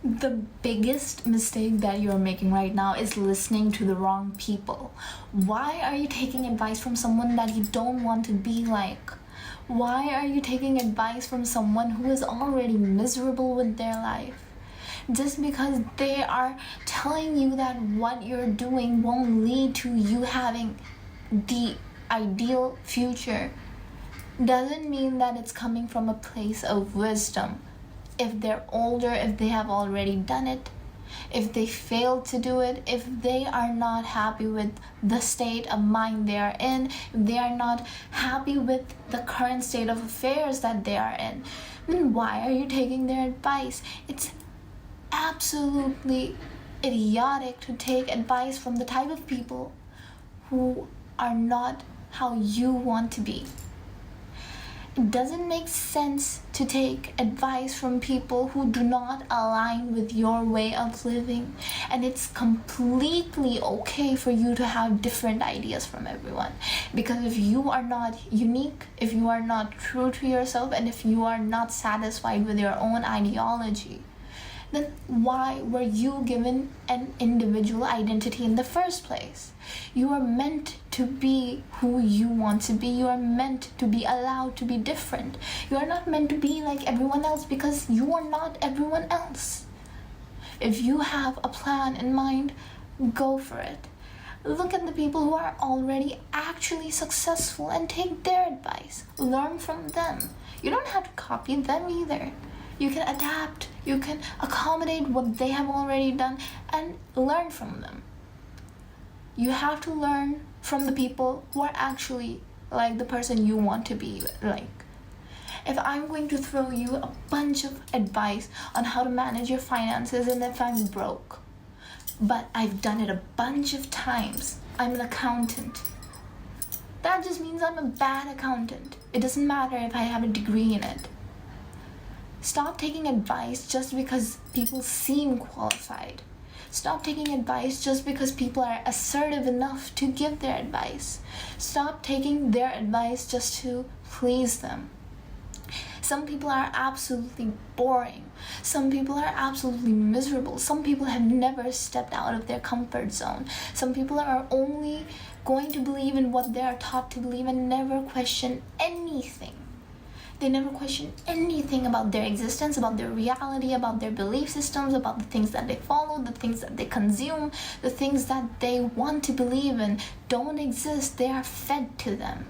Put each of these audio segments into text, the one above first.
The biggest mistake that you're making right now is listening to the wrong people. Why are you taking advice from someone that you don't want to be like? Why are you taking advice from someone who is already miserable with their life? Just because they are telling you that what you're doing won't lead to you having the ideal future doesn't mean that it's coming from a place of wisdom. If they're older, if they have already done it, if they failed to do it, if they are not happy with the state of mind they are in, if they are not happy with the current state of affairs that they are in, then why are you taking their advice? It's absolutely idiotic to take advice from the type of people who are not how you want to be. It doesn't make sense to take advice from people who do not align with your way of living. And it's completely okay for you to have different ideas from everyone. Because if you are not unique, if you are not true to yourself, and if you are not satisfied with your own ideology, then why were you given an individual identity in the first place? You are meant to be who you want to be. You are meant to be allowed to be different. You are not meant to be like everyone else because you are not everyone else. If you have a plan in mind, go for it. Look at the people who are already actually successful and take their advice. Learn from them. You don't have to copy them either. You can adapt, you can accommodate what they have already done and learn from them. You have to learn from the people who are actually like the person you want to be like. If I'm going to throw you a bunch of advice on how to manage your finances and if I'm broke, but I've done it a bunch of times, I'm an accountant, that just means I'm a bad accountant. It doesn't matter if I have a degree in it. Stop taking advice just because people seem qualified. Stop taking advice just because people are assertive enough to give their advice. Stop taking their advice just to please them. Some people are absolutely boring. Some people are absolutely miserable. Some people have never stepped out of their comfort zone. Some people are only going to believe in what they are taught to believe and never question anything. They never question anything about their existence, about their reality, about their belief systems, about the things that they follow, the things that they consume, the things that they want to believe in don't exist. They are fed to them.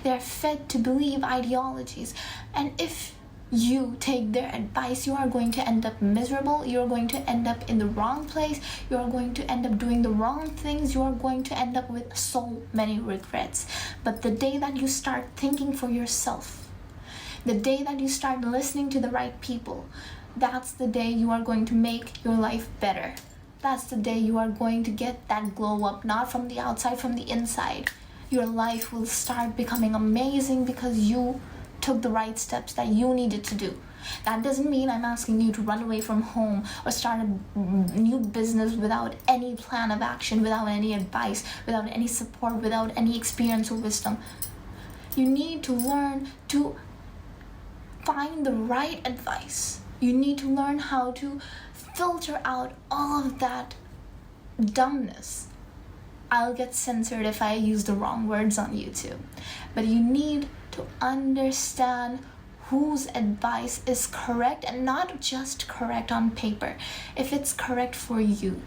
They are fed to believe ideologies. And if you take their advice, you are going to end up miserable. You are going to end up in the wrong place. You are going to end up doing the wrong things. You are going to end up with so many regrets. But the day that you start thinking for yourself, the day that you start listening to the right people, that's the day you are going to make your life better. That's the day you are going to get that glow up, not from the outside, from the inside. Your life will start becoming amazing because you took the right steps that you needed to do. That doesn't mean I'm asking you to run away from home or start a new business without any plan of action, without any advice, without any support, without any experience or wisdom. You need to learn to find the right advice. You need to learn how to filter out all of that dumbness. I'll get censored if I use the wrong words on YouTube. But you need to understand whose advice is correct and not just correct on paper. If it's correct for you.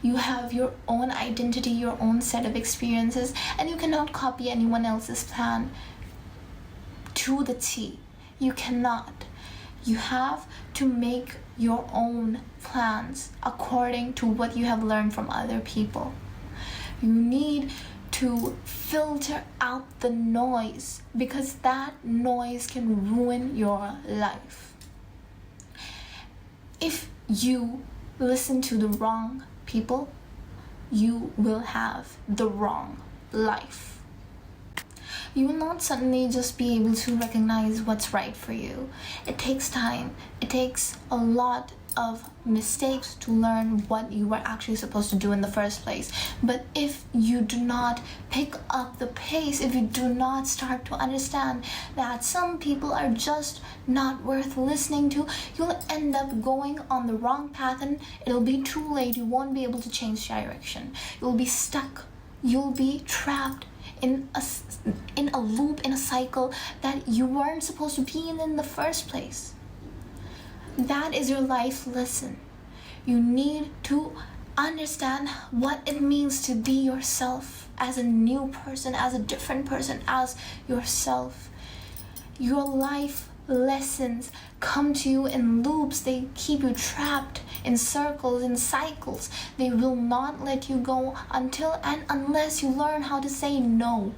You have your own identity, your own set of experiences, and you cannot copy anyone else's plan to the T. You cannot. You have to make your own plans according to what you have learned from other people. You need to filter out the noise because that noise can ruin your life. If you listen to the wrong people, you will have the wrong life. You will not suddenly just be able to recognize what's right for you. It takes time. It takes a lot of mistakes to learn what you were actually supposed to do in the first place. But if you do not pick up the pace, if you do not start to understand that some people are just not worth listening to, you'll end up going on the wrong path and it'll be too late. You won't be able to change direction. You'll be stuck. You'll be trapped in a loop, in a cycle that you weren't supposed to be in the first place. That is your life lesson. You need to understand what it means to be yourself, as a new person, as a different person, as yourself. Your life lessons come to you in loops. They keep you trapped in circles, in cycles. They will not let you go until and unless you learn how to say no.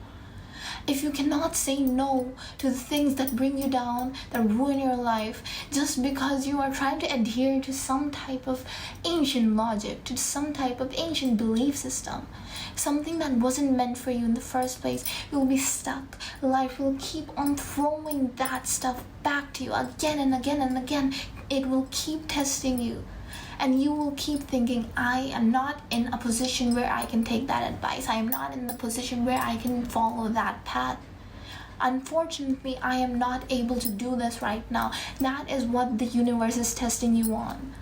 If you cannot say no to the things that bring you down, that ruin your life, just because you are trying to adhere to some type of ancient logic, to some type of ancient belief system, something that wasn't meant for you in the first place, you'll be stuck. Life will keep on throwing that stuff back to you again and again and again. It will keep testing you. And you will keep thinking, I am not in a position where I can take that advice. I am not in the position where I can follow that path. Unfortunately, I am not able to do this right now. That is what the universe is testing you on.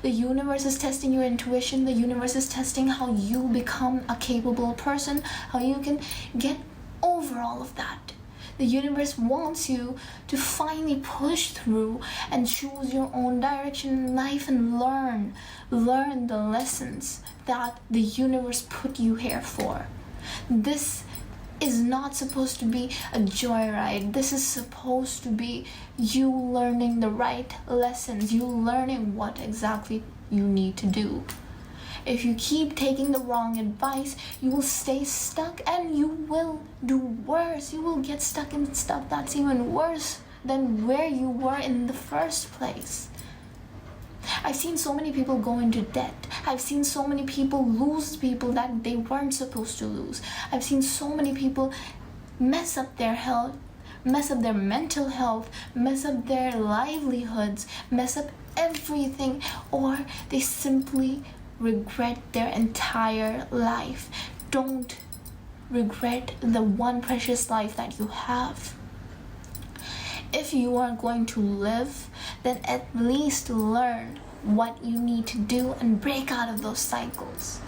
The universe is testing your intuition. The universe is testing how you become a capable person, how you can get over all of that. The universe wants you to finally push through and choose your own direction in life and learn the lessons that the universe put you here for. This is not supposed to be a joyride. This is supposed to be you learning the right lessons, you learning what exactly you need to do. If you keep taking the wrong advice, you will stay stuck and you will do worse. You will get stuck in stuff that's even worse than where you were in the first place. I've seen so many people go into debt. I've seen so many people lose people that they weren't supposed to lose. I've seen so many people mess up their health, mess up their mental health, mess up their livelihoods, mess up everything, or they simply regret their entire life. Don't regret the one precious life that you have. If you are going to live, then at least learn what you need to do and break out of those cycles.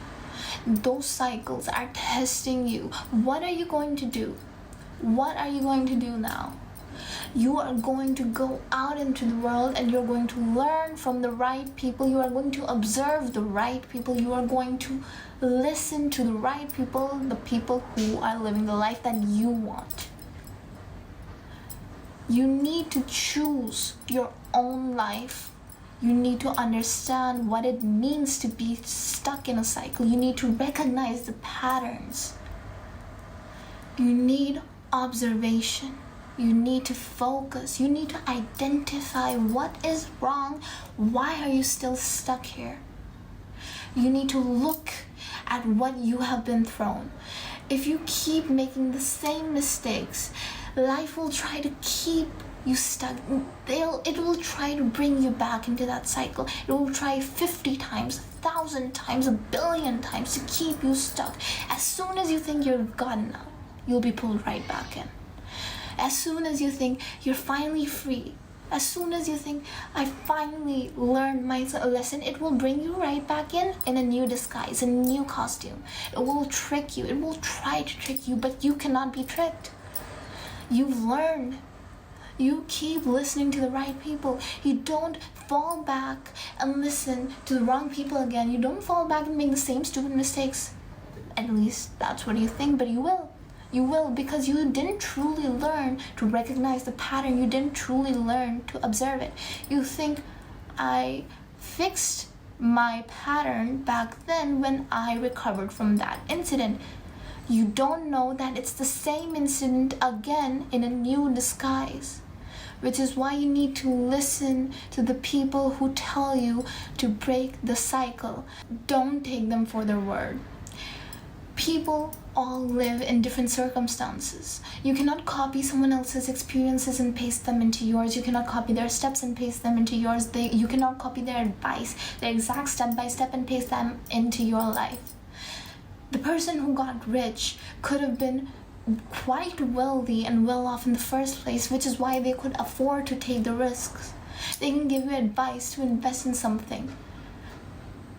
Those cycles are testing you. What are you going to do? What are you going to do now? You are going to go out into the world and you're going to learn from the right people. You are going to observe the right people. You are going to listen to the right people, the people who are living the life that you want. You need to choose your own life. You need to understand what it means to be stuck in a cycle. You need to recognize the patterns. You need observation. You need to focus. You need to identify what is wrong. Why are you still stuck here? You need to look at what you have been thrown. If you keep making the same mistakes, life will try to keep you stuck. It will try to bring you back into that cycle. It will try 50 times, 1,000 times, 1,000,000,000 times to keep you stuck. As soon as you think you're gotten out, you'll be pulled right back in. As soon as you think you're finally free, as soon as you think I finally learned my lesson, it will bring you right back in a new disguise, a new costume. It will trick you. It will try to trick you, but you cannot be tricked. You've learned. You keep listening to the right people. You don't fall back and listen to the wrong people again. You don't fall back and make the same stupid mistakes. At least that's what you think, but you will. You will, because you didn't truly learn to recognize the pattern. You didn't truly learn to observe it. You think, I fixed my pattern back then when I recovered from that incident. You don't know that it's the same incident again in a new disguise. Which is why you need to listen to the people who tell you to break the cycle. Don't take them for their word. People all live in different circumstances. You cannot copy someone else's experiences and paste them into yours. You cannot copy their steps and paste them into yours. You cannot copy their advice, their exact step by step, and paste them into your life. The person who got rich could have been quite wealthy and well off in the first place, which is why they could afford to take the risks. They can give you advice to invest in something.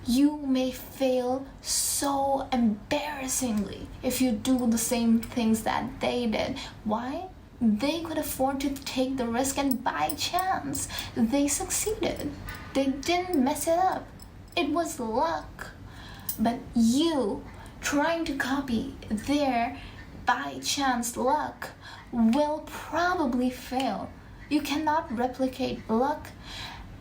You may fail so embarrassingly if you do the same things that they did. Why? They could afford to take the risk, and by chance, they succeeded. They didn't mess it up. It was luck. But you, trying to copy their by chance luck, will probably fail. You cannot replicate luck.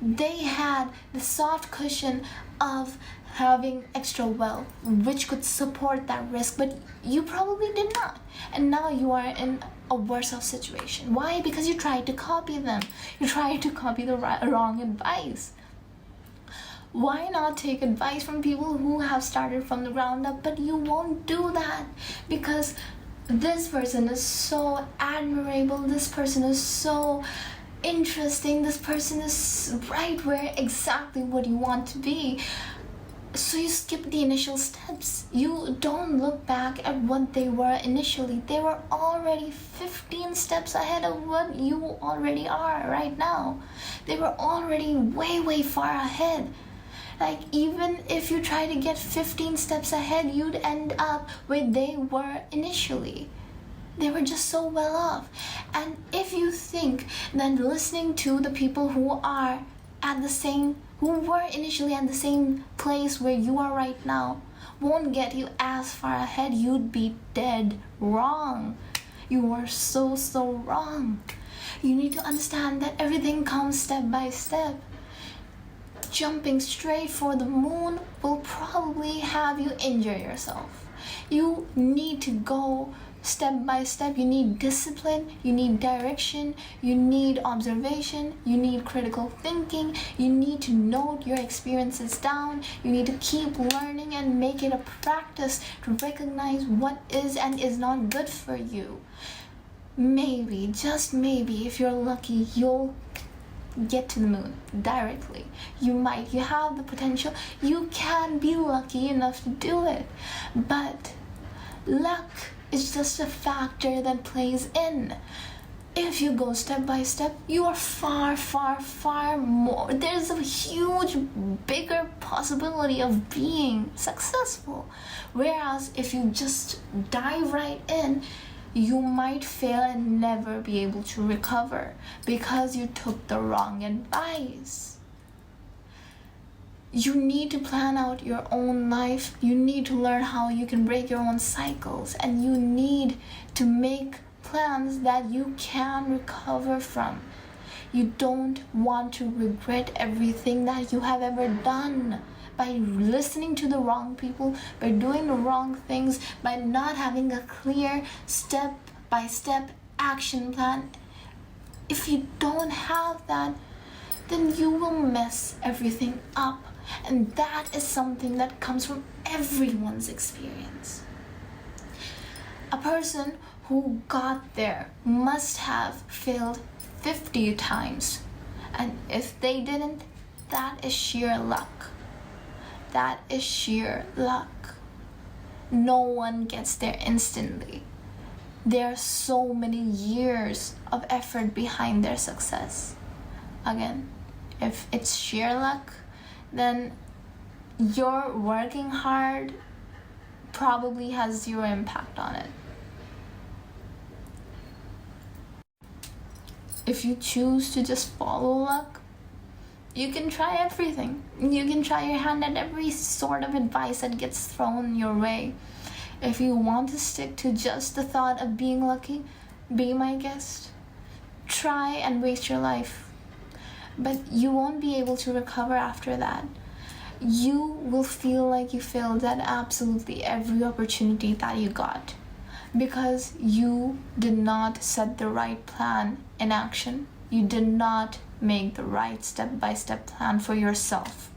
They had the soft cushion of having extra wealth, which could support that risk, but you probably did not. And now you are in a worse off situation. Why? Because you tried to copy them. You tried to copy the wrong advice. Why not take advice from people who have started from the ground up? But you won't do that because this person is so admirable. This person is so interesting. This person is right where exactly what you want to be. So you skip the initial steps. You don't look back at what they were initially. They were already 15 steps ahead of what you already are right now. They were already way far ahead. Like, even if you try to get 15 steps ahead, you'd end up where they were initially. They were just so well off. And if you think that listening to the people who were initially at the same place where you are right now won't get you as far ahead, you'd be dead wrong. You are so wrong. You need to understand that everything comes step by step. Jumping straight for the moon will probably have you injure yourself. You need to go step by step. You need discipline, you need direction, you need observation, you need critical thinking, you need to note your experiences down, you need to keep learning and make it a practice to recognize what is and is not good for you. Maybe, just maybe, if you're lucky, you'll get to the moon directly. You have the potential, you can be lucky enough to do it, but luck is just a factor that plays in. If you go step by step, you are far more. There's a huge, bigger possibility of being successful. Whereas if you just dive right in, you might fail and never be able to recover because you took the wrong advice. You need to plan out your own life. You need to learn how you can break your own cycles, and you need to make plans that you can recover from. You don't want to regret everything that you have ever done by listening to the wrong people, by doing the wrong things, by not having a clear step-by-step action plan. If you don't have that, then you will mess everything up. And that is something that comes from everyone's experience. A person who got there must have failed 50 times. And if they didn't, that is sheer luck. That is sheer luck. No one gets there instantly. There are so many years of effort behind their success. Again, if it's sheer luck, then your working hard probably has zero impact on it. If you choose to just follow luck, you can try everything. You can try your hand at every sort of advice that gets thrown your way. If you want to stick to just the thought of being lucky, be my guest. Try and waste your life. But you won't be able to recover after that. You will feel like you failed at absolutely every opportunity that you got because you did not set the right plan in action. You did not make the right step-by-step plan for yourself.